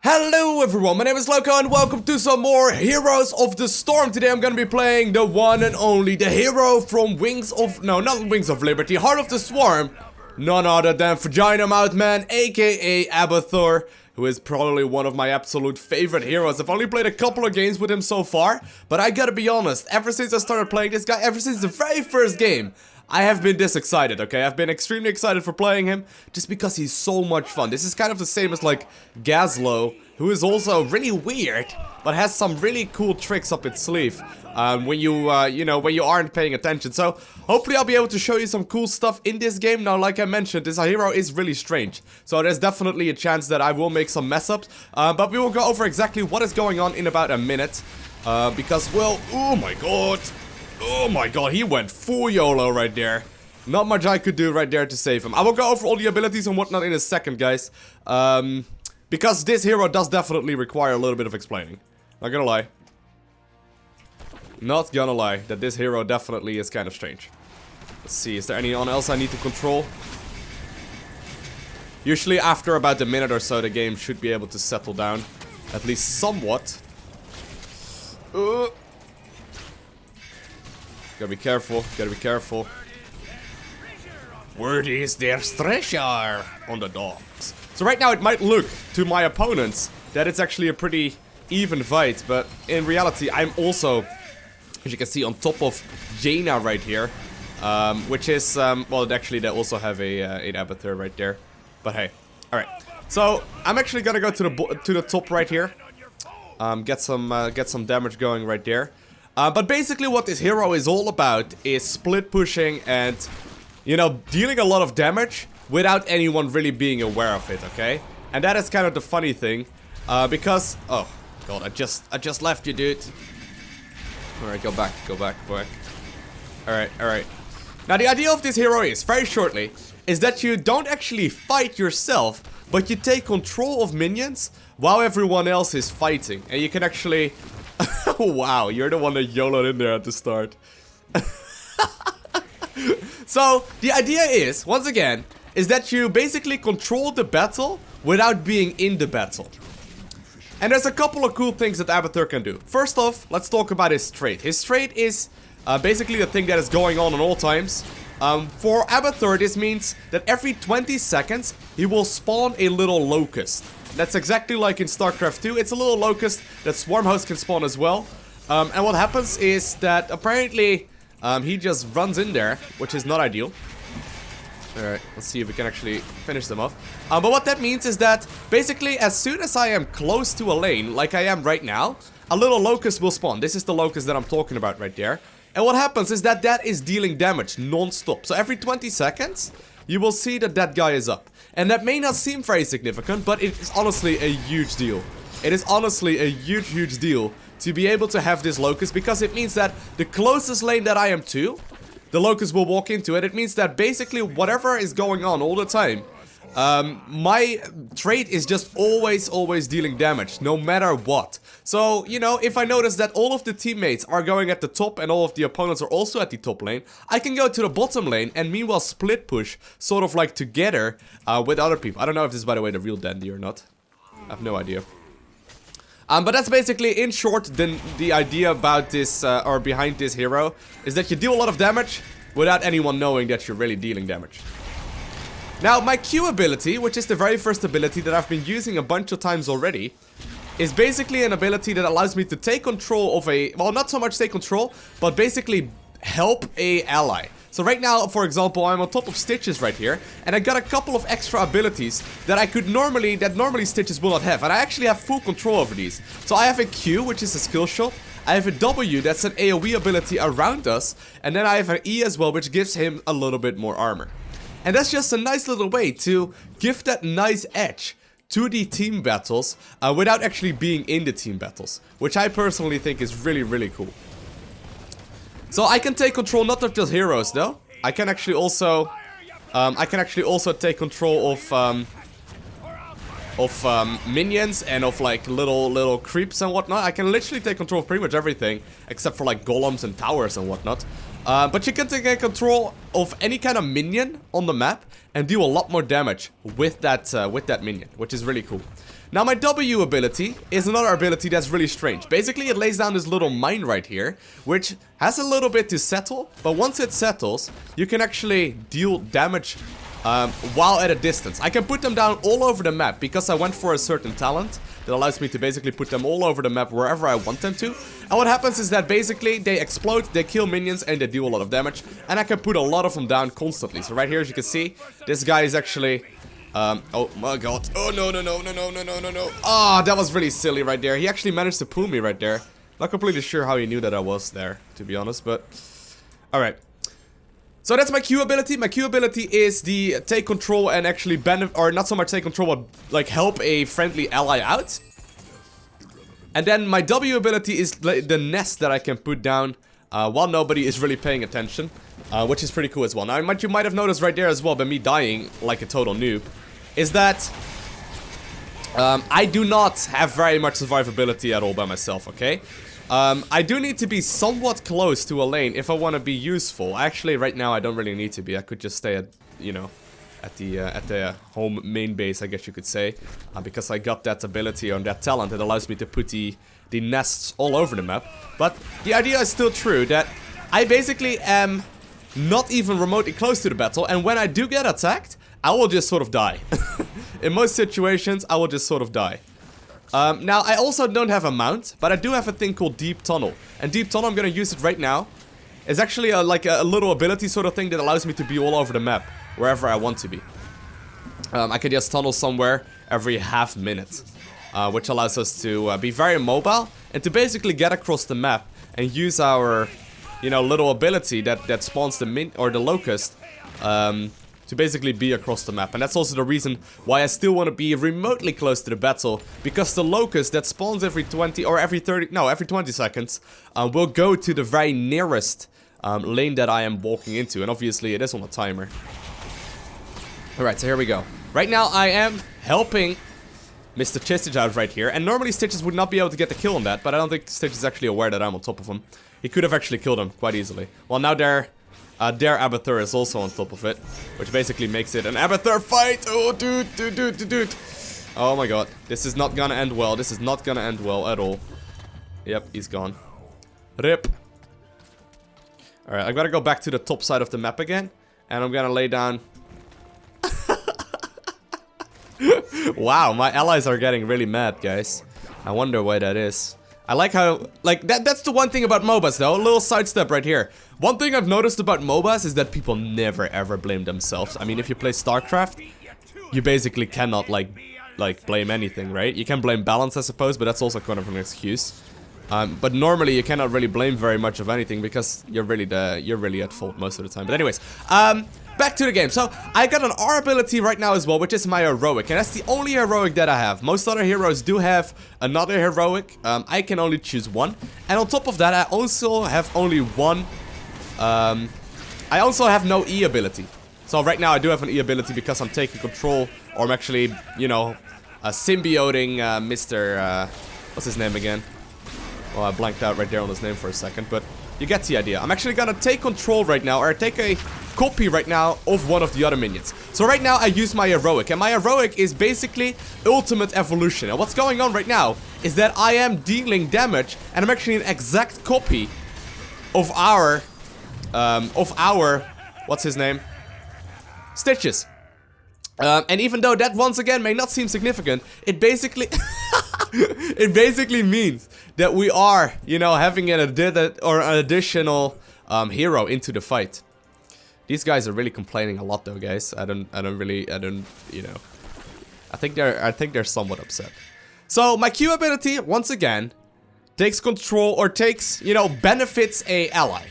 Hello everyone, my name is Loco and welcome to some more Heroes of the Storm. Today I'm gonna be playing the one and only, the hero from not Wings of Liberty, Heart of the Swarm. None other than Vagina Mouth Man, aka Abathur, who is probably one of my absolute favorite heroes. I've only played a couple of games with him so far, but I gotta be honest, ever since I started playing this guy, ever since the very first game, I have been this excited, okay? I've been extremely excited for playing him, just because he's so much fun. This is kind of the same as, like, Gazlo, who is also really weird, but has some really cool tricks up its sleeve, when you aren't paying attention. So, hopefully I'll be able to show you some cool stuff in this game. Now, like I mentioned, this hero is really strange, so there's definitely a chance that I will make some mess-ups, but we will go over exactly what is going on in about a minute, because, well, oh my god, he went full YOLO right there. Not much I could do right there to save him. I will go over all the abilities and whatnot in a second, guys. Because this hero does definitely require a little bit of explaining. Not gonna lie. Not gonna lie, that this hero definitely is kind of strange. Let's see, is there anyone else I need to control? Usually after about a minute or so, the game should be able to settle down. At least somewhat. Gotta be careful, gotta be careful. Word is there's treasure on the docks. So right now it might look to my opponents that it's actually a pretty even fight, but in reality I'm also, as you can see, on top of Jaina right here. Which is, well, actually they also have an Abathur right there. But hey, alright. So I'm actually gonna go to the top right here. Get some damage going right there. But basically what this hero is all about is split pushing and, you know, dealing a lot of damage without anyone really being aware of it, okay? And that is kind of the funny thing, because, oh god, I just left you, dude. Alright, go back. Alright. Now the idea of this hero is, very shortly, is that you don't actually fight yourself, but you take control of minions while everyone else is fighting. And you can actually... Wow, you're the one that YOLO'd in there at the start. So, the idea is, once again, is that you basically control the battle without being in the battle. And there's a couple of cool things that Abathur can do. First off, let's talk about his trait. His trait is basically the thing that is going on all times. For Abathur, this means that every 20 seconds, he will spawn a little locust. That's exactly like in StarCraft 2. It's a little locust that Swarmhost can spawn as well. And what happens is that apparently he just runs in there, which is not ideal. Alright, let's see if we can actually finish them off. But what that means is that basically as soon as I am close to a lane, like I am right now, a little locust will spawn. This is the locust that I'm talking about right there. And what happens is that that is dealing damage non-stop. So every 20 seconds, you will see that that guy is up. And that may not seem very significant, but it is honestly a huge deal. It is honestly a huge deal to be able to have this locust, because it means that the closest lane that I am to, the locust will walk into it. It means that basically whatever is going on all the time, my trait is just always dealing damage, no matter what. So, you know, if I notice that all of the teammates are going at the top and all of the opponents are also at the top lane, I can go to the bottom lane and meanwhile split push, sort of like together with other people. I don't know if this is, by the way, the real dandy or not. I have no idea. But that's basically, in short, the idea about this, or behind this hero, is that you deal a lot of damage without anyone knowing that you're really dealing damage. Now, my Q ability, which is the very first ability that I've been using a bunch of times already, is basically an ability that allows me to take control of a, well, not so much take control, but basically help a ally. So right now, for example, I'm on top of Stitches right here, and I got a couple of extra abilities that I could normally Stitches will not have, and I actually have full control over these. So I have a Q, which is a skill shot. I have a W, that's an AoE ability around us, and then I have an E as well, which gives him a little bit more armor. And that's just a nice little way to give that nice edge to the team battles without actually being in the team battles, which I personally think is really cool. So I can take control not of just heroes though. I can actually also take control of minions and of like little creeps and whatnot. I can literally take control of pretty much everything except for like golems and towers and whatnot. But you can take control of any kind of minion on the map and do a lot more damage with that minion, which is really cool. Now my W ability is another ability that's really strange. Basically it lays down this little mine right here, which has a little bit to settle, but once it settles, you can actually deal damage while at a distance. I can put them down all over the map because I went for a certain talent that allows me to basically put them all over the map wherever I want them to. And what happens is that basically they explode, they kill minions, and they deal a lot of damage. And I can put a lot of them down constantly. So right here, as you can see, this guy is actually... oh my god. Oh, no. Ah, that was really silly right there. He actually managed to pull me right there. Not completely sure how he knew that I was there, to be honest, but... Alright. So that's my Q ability. My Q ability is the take control and actually benefit, or not so much take control, but like help a friendly ally out. And then my W ability is the nest that I can put down while nobody is really paying attention, which is pretty cool as well. Now, what you might have noticed right there as well, by me dying like a total noob, is that I do not have very much survivability at all by myself, okay? I do need to be somewhat close to a lane if I want to be useful. Actually, right now I don't really need to be. I could just stay at, you know, at the home main base, I guess you could say, because I got that ability or that talent that allows me to put the nests all over the map. But the idea is still true that I basically am not even remotely close to the battle, and when I do get attacked, I will just sort of die. In most situations, I will just sort of die. Now, I also don't have a mount, but I do have a thing called Deep Tunnel. And Deep Tunnel, I'm gonna use it right now. It's actually like a little ability sort of thing that allows me to be all over the map, wherever I want to be. I can just tunnel somewhere every half minute, which allows us to be very mobile and to basically get across the map and use our, you know, little ability that spawns the locust, to basically be across the map. And that's also the reason why I still want to be remotely close to the battle, because the locust that spawns every 20 or every 20 seconds will go to the very nearest lane that I am walking into, and obviously it is on a timer. Alright, so here we go. Right now I am helping Mr. Stitches out right here, and normally Stitches would not be able to get the kill on that, but I don't think Stitches is actually aware that I'm on top of him. He could have actually killed him quite easily. Well, now their Abathur is also on top of it, which basically makes it an Abathur fight. Oh, dude. Oh my god. This is not gonna end well. This is not gonna end well at all. Yep, he's gone. RIP. Alright, I've got to go back to the top side of the map again, and I'm gonna lay down... Wow, my allies are getting really mad, guys. I wonder why that is. I like how, like, that's the one thing about MOBAs though, a little sidestep right here. One thing I've noticed about MOBAs is that people never ever blame themselves. I mean, if you play StarCraft, you basically cannot, like blame anything, right? You can blame balance, I suppose, but that's also kind of an excuse. But normally you cannot really blame very much of anything because you're really at fault most of the time. But anyways, back to the game. So I got an R ability right now as well, which is my heroic, and that's the only heroic that I have. Most other heroes do have another heroic. I can only choose one, and on top of that, I also have only one. I also have no E ability. So right now I do have an E ability because I'm taking control, or I'm actually, you know, symbioting Mr. What's his name again? Well, I blanked out right there on his name for a second, but you get the idea. I'm actually gonna take control right now, or take a copy right now of one of the other minions. So right now I use my heroic, and my heroic is basically ultimate evolution. And what's going on right now is that I am dealing damage, and I'm actually an exact copy of our what's his name? Stitches. And even though that once again may not seem significant, it basically it basically means that we are, you know, having an additional hero into the fight. These guys are really complaining a lot though, guys. I don't, you know. I think they're somewhat upset. So my Q ability, once again, takes control, or takes, you know, benefits a ally.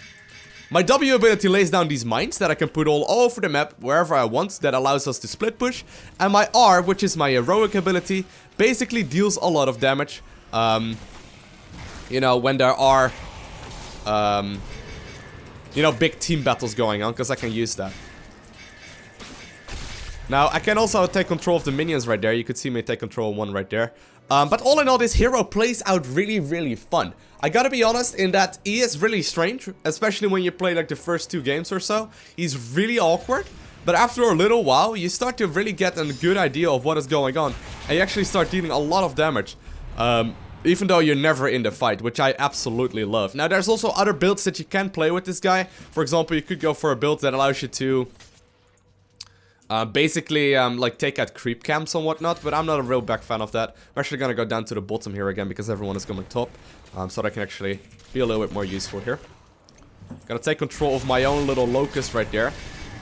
My W ability lays down these mines that I can put all over the map, wherever I want, that allows us to split push. And my R, which is my heroic ability, basically deals a lot of damage. You know, when there are, you know, big team battles going on, because I can use that. Now, I can also take control of the minions right there. You could see me take control of one right there. But all in all, this hero plays out really, really fun. I gotta be honest in that he is really strange, especially when you play like the first 2 games or so. He's really awkward, But after a little while, you start to really get a good idea of what is going on. And you actually start dealing a lot of damage. Even though you're never in the fight, which I absolutely love. Now, there's also other builds that you can play with this guy. For example, you could go for a build that allows you to basically like take out creep camps and whatnot, but I'm not a real big fan of that. I'm actually gonna go down to the bottom here again because everyone is coming top, so that I can actually be a little bit more useful here. Gonna take control of my own little locust right there,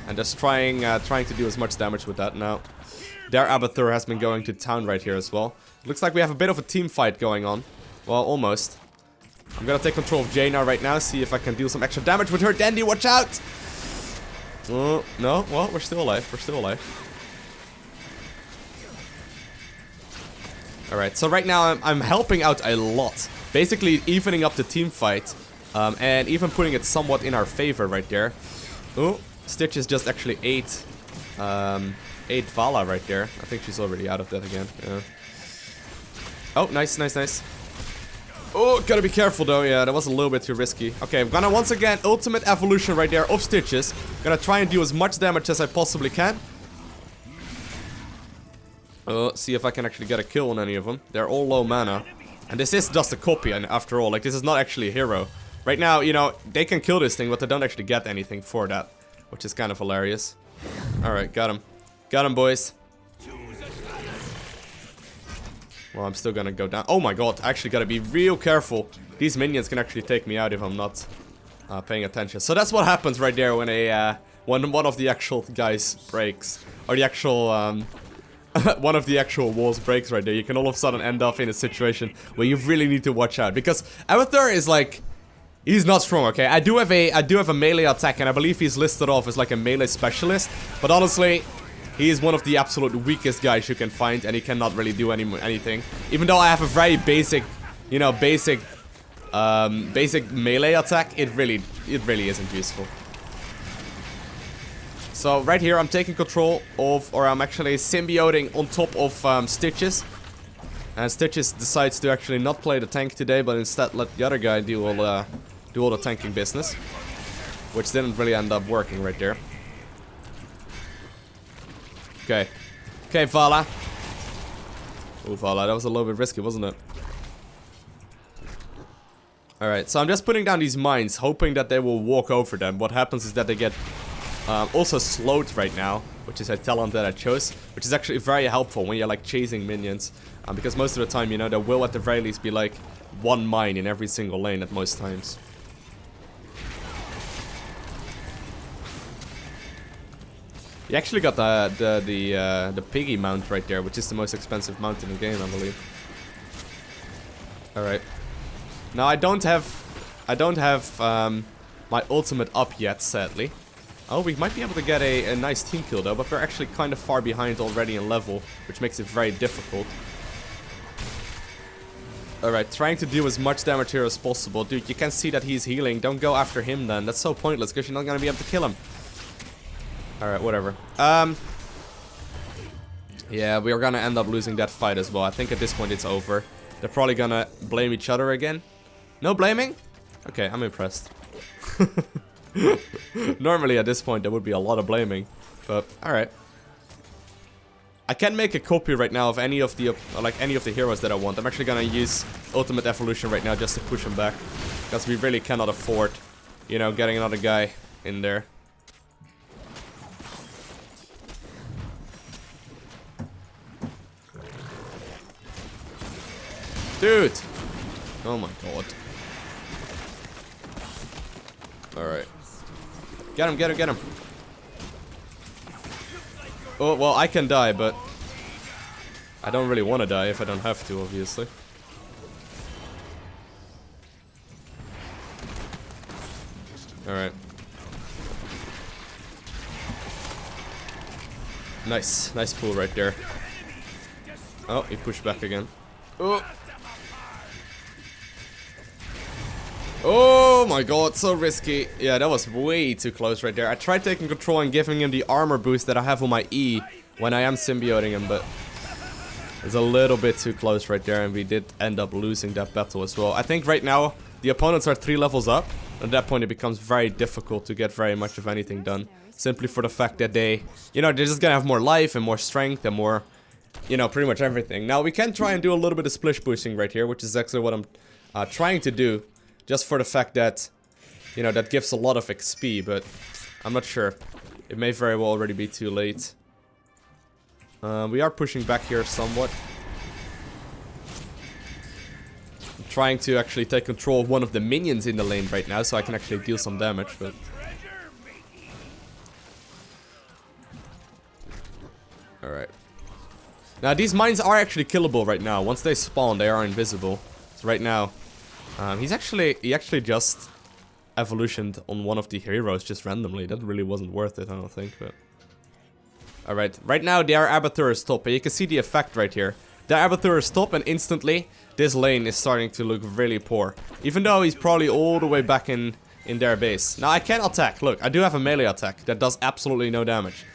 and just trying to do as much damage with that. Now, their Abathur has been going to town right here as well. Looks like we have a bit of a team fight going on. Well, almost. I'm gonna take control of Jaina right now, see if I can deal some extra damage with her. Dandy, watch out! No, well, we're still alive. We're still alive. Alright, so right now I'm helping out a lot. Basically evening up the team fight. And even putting it somewhat in our favor right there. Oh, Stitch is just actually 8 Vala right there. I think she's already out of that again. Yeah. Oh, nice, nice, nice. Oh, gotta be careful though. Yeah, that was a little bit too risky. Okay, I'm gonna once again ultimate evolution right there of Stitches. Gonna try and do as much damage as I possibly can. See if I can actually get a kill on any of them. They're all low mana. And this is just a copy, and after all, like, this is not actually a hero. Right now, you know, they can kill this thing, but they don't actually get anything for that. Which is kind of hilarious. Alright, got him. Got him, boys. Well, I'm still gonna go down. Oh my god, I actually gotta be real careful. These minions can actually take me out if I'm not paying attention. So that's what happens right there when when one of the actual guys breaks. Or the actual, one of the actual walls breaks right there. You can all of a sudden end up in a situation where you really need to watch out. Because Abathur is like... He's not strong, okay? I do have a melee attack, and I believe he's listed off as like a melee specialist. But honestly... He is one of the absolute weakest guys you can find, and he cannot really do anything. Even though I have a very basic, you know, basic melee attack, it really isn't useful. So right here, I'm taking control of, or I'm actually symbioting on top of Stitches. And Stitches decides to actually not play the tank today, but instead let the other guy do all the tanking business, which didn't really end up working right there. Okay. Okay, Vala. Oh, Vala, that was a little bit risky, wasn't it? Alright, so I'm just putting down these mines, hoping that they will walk over them. What happens is that they get also slowed right now, which is a talent that I chose, which is actually very helpful when you're like chasing minions. Because most of the time, you know, there will at the very least be like one mine in every single lane at most times. You actually got the piggy mount right there, which is the most expensive mount in the game, I believe. All right. Now I don't have my ultimate up yet, sadly. Oh, we might be able to get a nice team kill though, but we're actually kind of far behind already in level, which makes it very difficult. All right, trying to do as much damage here as possible, dude. You can see that he's healing. Don't go after him then. That's so pointless because you're not gonna be able to kill him. Alright, whatever. Yeah, we're gonna end up losing that fight as well. I think at this point it's over. They're probably gonna blame each other again. No blaming? Okay, I'm impressed. Normally at this point there would be a lot of blaming. But, alright. I can make a copy right now of any of the heroes that I want. I'm actually gonna use Ultimate Evolution right now just to push them back. Because we really cannot afford, you know, getting another guy in there. Dude! Oh my god. Alright. Get him, get him, get him. Oh, well, I can die, but... I don't really want to die if I don't have to, obviously. Alright. Nice. Nice pull right there. Oh, he pushed back again. Oh! Oh my god, so risky. Yeah, that was way too close right there. I tried taking control and giving him the armor boost that I have on my E when I am symbioting him, but it's a little bit too close right there, and we did end up losing that battle as well. I think right now the opponents are 3 levels up. At that point it becomes very difficult to get very much of anything done. simply for the fact that they, you know, they're just gonna have more life and more strength and more, you know, pretty much everything. Now, we can try and do a little bit of splish boosting right here, which is actually what I'm trying to do, just for the fact that, you know, that gives a lot of XP, but I'm not sure. It may very well already be too late. We are pushing back here somewhat. I'm trying to actually take control of one of the minions in the lane right now, so I can actually deal some damage, but... Alright. Now, these mines are actually killable right now. Once they spawn, they are invisible. So right now, he actually just evolutioned on one of the heroes just randomly. That really wasn't worth it, I don't think, but... Alright, right now their Abathur is top, and you can see the effect right here. Their Abathur is top, and instantly, this lane is starting to look really poor. Even though he's probably all the way back in their base. Now, I can attack. Look, I do have a melee attack that does absolutely no damage.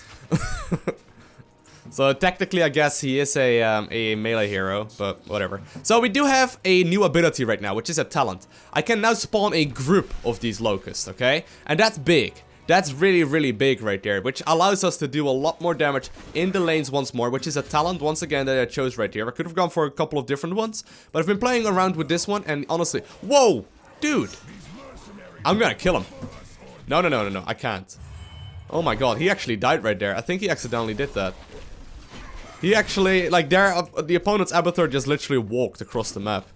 So, technically, I guess he is a melee hero, but whatever. So, we do have a new ability right now, which is a talent. I can now spawn a group of these locusts, okay? And that's big. That's really, really big right there, which allows us to do a lot more damage in the lanes once more, which is a talent, once again, that I chose right here. I could have gone for a couple of different ones, but I've been playing around with this one, and honestly... Whoa! Dude! I'm gonna kill him. No, no, no, no, no, I can't. Oh my god, he actually died right there. I think he accidentally did that. He actually, like, the opponent's Abathur just literally walked across the map.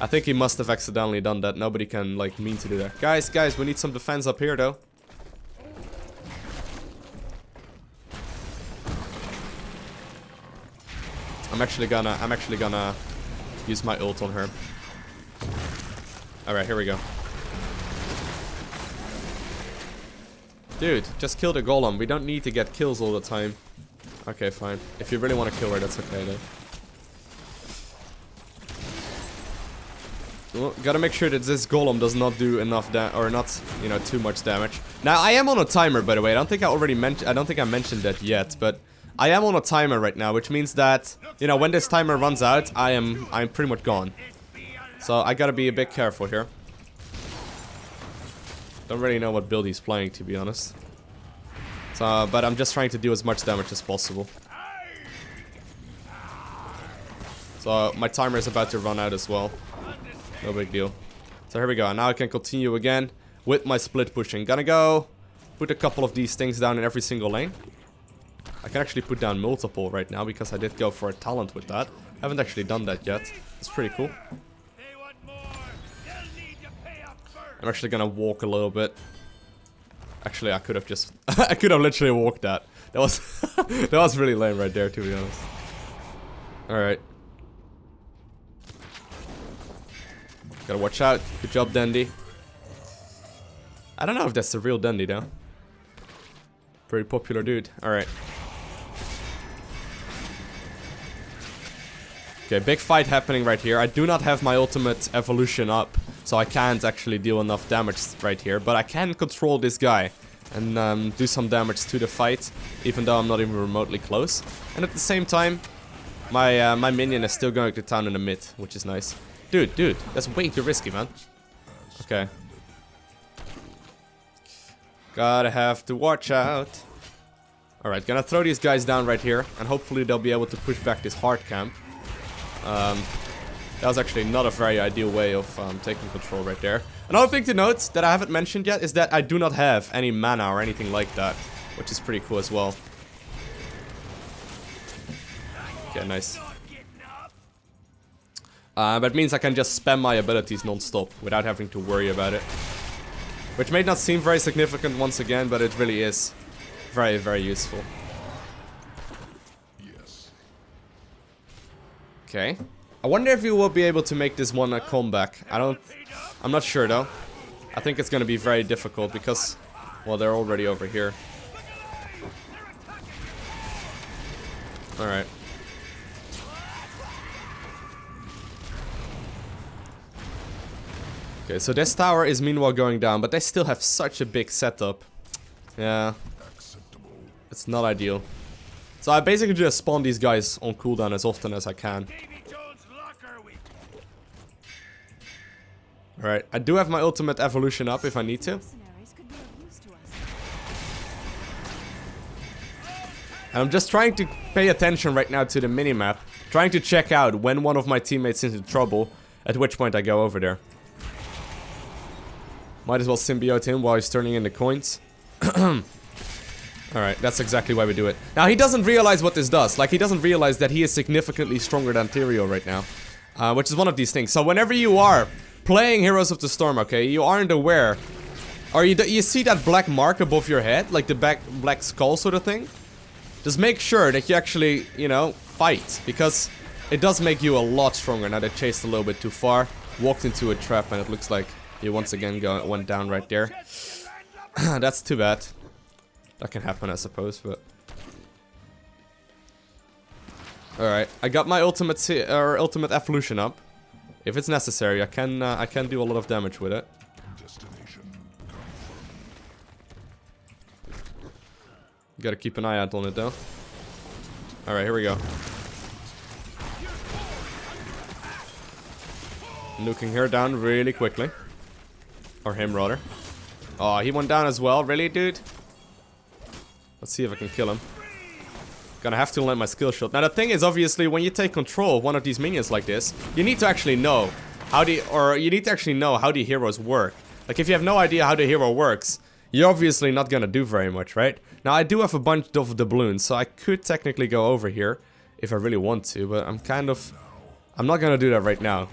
I think he must have accidentally done that. Nobody can, like, mean to do that. Guys, we need some defense up here, though. I'm actually gonna use my ult on her. Alright, here we go. Dude, just kill the golem. We don't need to get kills all the time. Okay, fine. If you really want to kill her, that's okay, though. Well, gotta make sure that this golem does not do enough or not, you know, too much damage. Now, I am on a timer, by the way. I don't think I mentioned that yet, but I am on a timer right now, which means that, you know, when this timer runs out, I'm pretty much gone. So I gotta be a bit careful here. Don't really know what build he's playing, to be honest. So, but I'm just trying to do as much damage as possible. So my timer is about to run out as well. No big deal. So here we go. Now I can continue again with my split pushing. Gonna go put a couple of these things down in every single lane. I can actually put down multiple right now because I did go for a talent with that. Haven't actually done that yet. It's pretty cool. I'm actually gonna walk a little bit. Actually, I could have just... I could have literally walked that. That was... that was really lame right there, to be honest. Alright. Gotta watch out. Good job, Dandy. I don't know if that's the real Dandy, though. Pretty popular dude. Alright. Okay, big fight happening right here. I do not have my ultimate evolution up, so I can't actually deal enough damage right here. But I can control this guy and do some damage to the fight, even though I'm not even remotely close. And at the same time, my minion is still going to town in the mid, which is nice. Dude, that's way too risky, man. Okay. Gotta have to watch out. Alright, gonna throw these guys down right here, and hopefully they'll be able to push back this hard camp. That was actually not a very ideal way of taking control right there. Another thing to note that I haven't mentioned yet is that I do not have any mana or anything like that, which is pretty cool as well. Okay, nice. That means I can just spam my abilities non-stop without having to worry about it. Which may not seem very significant once again, but it really is very, very useful. Okay. I wonder if we will be able to make this one a comeback. I'm not sure though. I think it's gonna be very difficult because, well, they're already over here. Alright. Okay, so this tower is meanwhile going down, but they still have such a big setup. Yeah. It's not ideal. So I basically just spawn these guys on cooldown as often as I can. Alright, I do have my ultimate evolution up if I need to. And I'm just trying to pay attention right now to the minimap, trying to check out when one of my teammates is in trouble, at which point I go over there. Might as well symbiote him while he's turning in the coins. Alright, that's exactly why we do it. Now, he doesn't realize what this does. Like, he doesn't realize that he is significantly stronger than Tyrael right now. Which is one of these things. So whenever you are playing Heroes of the Storm, okay, you aren't aware, or you see that black mark above your head, like the black skull sort of thing, just make sure that you actually, you know, fight, because it does make you a lot stronger. Now, they chased a little bit too far, walked into a trap, and it looks like he once again went down right there. That's too bad. That can happen, I suppose, but... Alright, I got my ultimate evolution up. If it's necessary, I can do a lot of damage with it. Gotta keep an eye out on it, though. Alright, here we go. Nuking her down really quickly. Or him, rather. Oh, he went down as well. Really, dude? Let's see if I can kill him. Gonna have to land my skill shot. Now, the thing is, obviously, when you take control of one of these minions like this, you need to actually know how the heroes work. Like, if you have no idea how the hero works, you're obviously not gonna do very much, right? Now, I do have a bunch of doubloons, so I could technically go over here if I really want to, but I'm not gonna do that right now.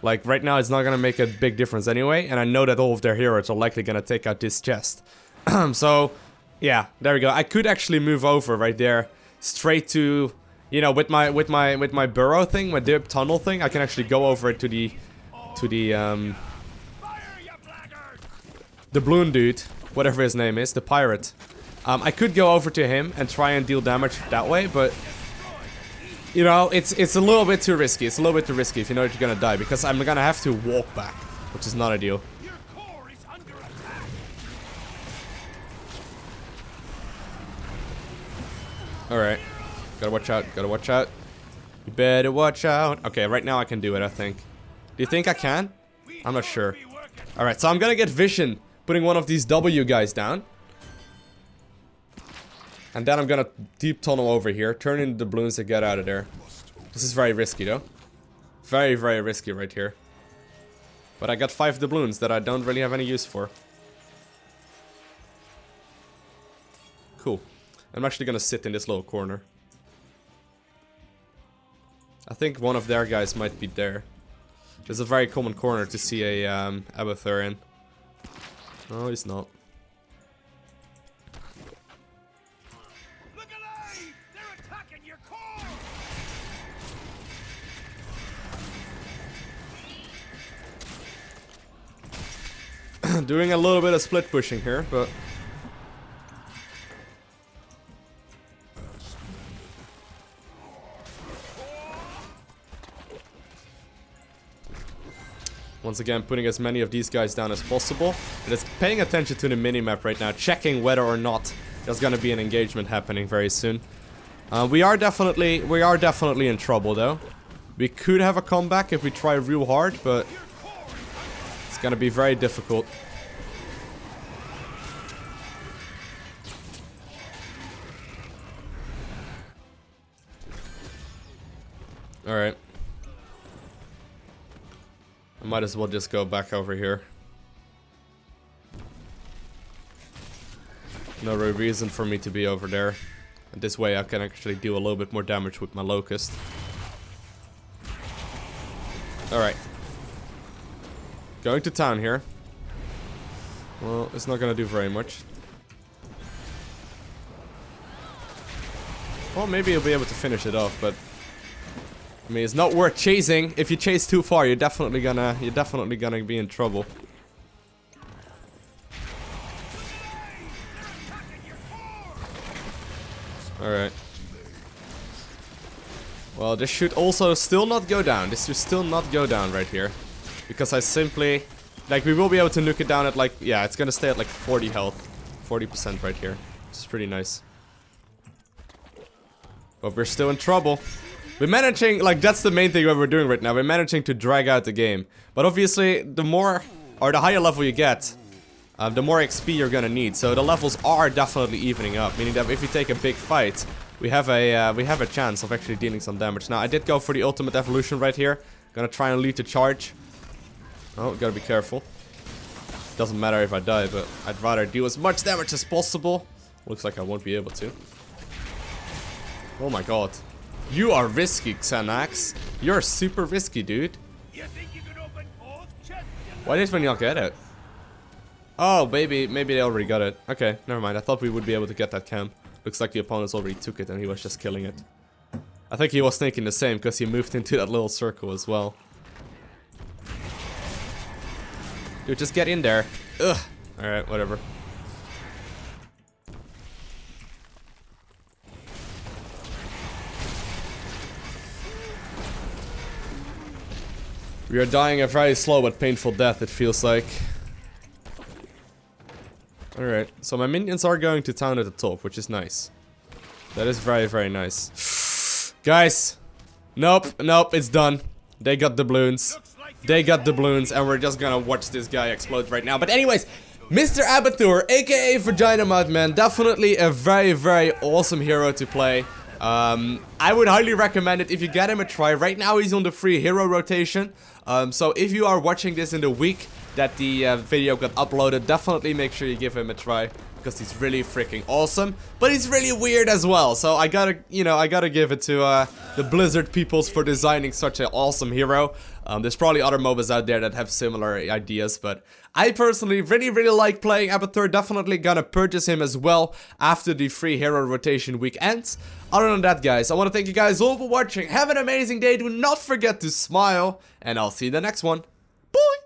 Like, right now, it's not gonna make a big difference anyway, and I know that all of their heroes are likely gonna take out this chest. So, yeah, there we go. I could actually move over right there, straight to, you know, with my burrow thing, my dip tunnel thing. I can actually go over it to the balloon dude, whatever his name is, the pirate. I could go over to him and try and deal damage that way, but you know, it's a little bit too risky. It's a little bit too risky if you know that you're gonna die, because I'm gonna have to walk back, which is not ideal. Alright. Gotta watch out, gotta watch out. You better watch out. Okay, right now I can do it, I think. Do you think I can? I'm not sure. Alright, so I'm gonna get vision putting one of these W guys down. And then I'm gonna deep tunnel over here, turn into the balloons to get out of there. This is very risky, though. Very, very risky right here. But I got 5 doubloons that I don't really have any use for. Cool. I'm actually gonna sit in this little corner. I think one of their guys might be there. There's a very common corner to see a Abathur in. No, he's not. Doing a little bit of split pushing here, but... Once again, putting as many of these guys down as possible. And just paying attention to the minimap right now, checking whether or not there's gonna be an engagement happening very soon. We are definitely in trouble, though. We could have a comeback if we try real hard, but it's gonna be very difficult. Alright. I might as well just go back over here. No real reason for me to be over there. And this way I can actually do a little bit more damage with my locust. Alright. Going to town here. Well, it's not gonna do very much. Well, maybe he'll be able to finish it off, but I mean, it's not worth chasing. If you chase too far, you're definitely gonna be in trouble. Alright. Well, this should also still not go down. This should still not go down right here. Because I simply... Like, we will be able to nuke it down at like... Yeah, it's gonna stay at like 40 health. 40% right here. Which is pretty nice. But we're still in trouble. We're managing, like, that's the main thing that we're doing right now. We're managing to drag out the game. But obviously, the more, or the higher level you get, the more XP you're gonna need. So the levels are definitely evening up. Meaning that if you take a big fight, we have a chance of actually dealing some damage. Now, I did go for the ultimate evolution right here. Gonna try and lead the charge. Oh, gotta be careful. Doesn't matter if I die, but I'd rather do as much damage as possible. Looks like I won't be able to. Oh my god. You are risky, Xanax. You're super risky, dude. Why did we not get it? Oh, maybe they already got it. Okay, never mind. I thought we would be able to get that camp. Looks like the opponents already took it and he was just killing it. I think he was thinking the same because he moved into that little circle as well. Dude, just get in there. Ugh. Alright, whatever. We are dying a very slow but painful death, it feels like. Alright, so my minions are going to town at the top, which is nice. That is very, very nice. Guys! Nope, it's done. They got the balloons. They got the balloons, and we're just gonna watch this guy explode right now. But anyways, Mr. Abathur, aka Vagina Mud Man, definitely a very, very awesome hero to play. I would highly recommend it if you get him a try. Right now he's on the free hero rotation. So if you are watching this in the week that the video got uploaded, definitely make sure you give him a try. Because he's really freaking awesome. But he's really weird as well. So I gotta, I gotta give it to the Blizzard peoples for designing such an awesome hero. There's probably other MOBAs out there that have similar ideas. But I personally really, really like playing Abathur. Definitely gonna purchase him as well after the free hero rotation week ends. Other than that, guys, I want to thank you guys all for watching. Have an amazing day. Do not forget to smile. And I'll see you in the next one. Bye!